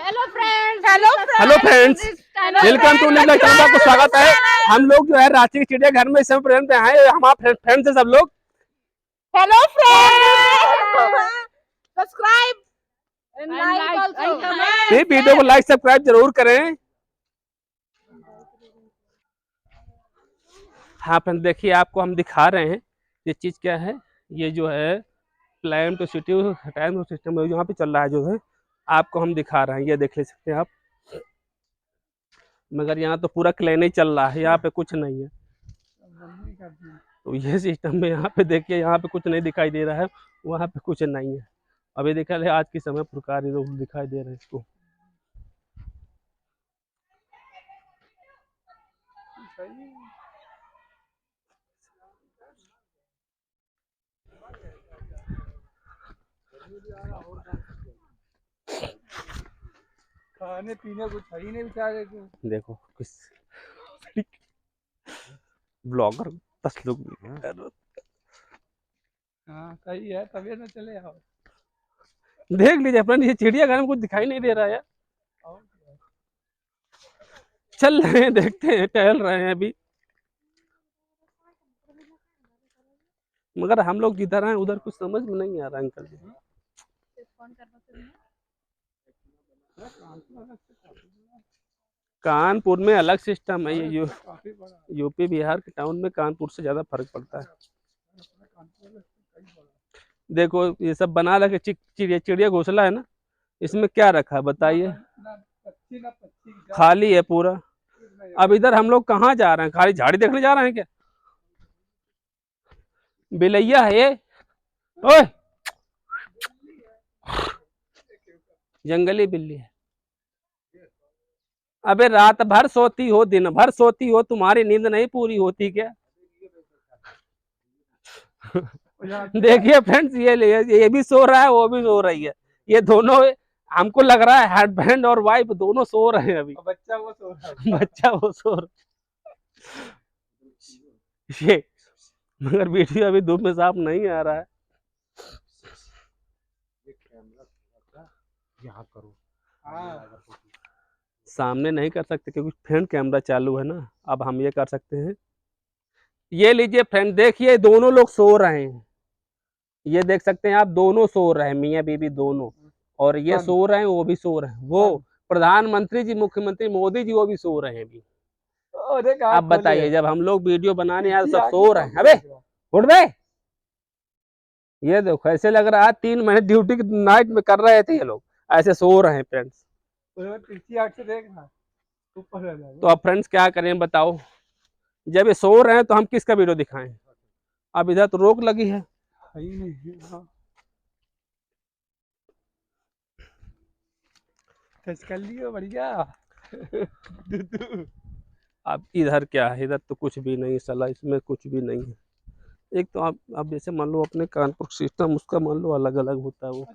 Hello friends, welcome to new channel. आपको स्वागत है। हम लोग जो है रांची के चिड़ियाघर में इस समय प्रेजेंट पे हैं। हमारे फ्रेंड्स हैं सब लोग। Hello friends, subscribe and like also. ये वीडियो को लाइक सब्सक्राइब जरूर करें। हाँ फ्रेंड, देखिए आपको हम दिखा रहे हैं ये चीज़ क्या है। ये जो है plan to city time system यहाँ पे चल रहा है जो है, आपको हम दिखा रहे हैं। ये देख ले सकते हैं आप, मगर यहाँ तो पूरा क्लेन ही चल रहा है, यहाँ पे कुछ नहीं है। तो ये सिस्टम में यहाँ पे देखिए, यहाँ पे कुछ नहीं दिखाई दे रहा है, वहाँ पे कुछ नहीं है। अभी देखा है आज के समय प्रकार लोग दिखाई दे रहे हैं इसको। खाने पीने कुछ है ही नहीं बेचारे को। देखो किस ब्लॉगर 10 लोग भी हैं। हाँ सही है, तभी ना चले आओ। देख लीजिए अपना, ये चिड़ियाघर में कुछ दिखाई नहीं दे रहा है। चल रहे हैं, देखते हैं, टहल रहे हैं अभी। मगर हम लोग जिधर हैं उधर कुछ समझ में नहीं आ रहा अंकल जी। कानपुर में अलग सिस्टम है। ये यूपी बिहार के टाउन में कानपुर से ज्यादा फर्क पड़ता है। देखो ये सब बना रखे चिड़िया घोंसला है ना, इसमें क्या रखा है बताइए? खाली है पूरा। अब इधर हम लोग कहाँ जा रहे हैं? खाली झाड़ी देखने जा रहे हैं क्या? बिलैया है ये। ओए, जंगली बिल्ली है। अबे रात भर सोती हो, दिन भर सोती हो, तुम्हारी नींद नहीं पूरी होती क्या? देखिए फ्रेंड्स, ये भी सो रहा है, वो भी सो रही है। ये दोनों, हमको लग रहा है हस्बैंड और वाइफ दोनों सो रहे हैं अभी। बच्चा वो सो रहा है। बच्चा वो सो रहा ये, मगर वीडियो अभी धूप में साफ नहीं आ रहा है। यहाँ करो। सामने नहीं कर सकते क्योंकि फ्रंट कैमरा चालू है ना। अब हम ये कर सकते हैं। ये लीजिए फ्रेंड, देखिए दोनों लोग सो रहे हैं। ये देख सकते हैं आप, दोनों सो रहे हैं, मियाँ बीवी दोनों। और ये सो रहे हैं, वो भी सो रहे हैं। वो प्रधानमंत्री जी, मुख्यमंत्री मोदी जी, वो भी सो रहे हैं अभी। अब बताइए, जब हम लोग वीडियो बनाने आए सब सो रहे हैं। अबे उठ बे। ये देखो, ऐसे लग रहा है 3 महीने ड्यूटी नाइट में कर रहे थे ये लोग, ऐसे सो रहे हैं फ्रेंड्स। तो अब फ्रेंड्स क्या करें बताओ? जब ये सो रहे हैं तो हम किसका वीडियो दिखाएं? अब इधर तो रोक लगी है। कर लियो बढ़िया। अब इधर क्या है? इधर तो कुछ भी नहीं साला, इसमें कुछ भी नहीं है। एक तो आप जैसे मान लो अपने कानपुर सिस्टम, उसका मान लो अलग अलग होता है वो।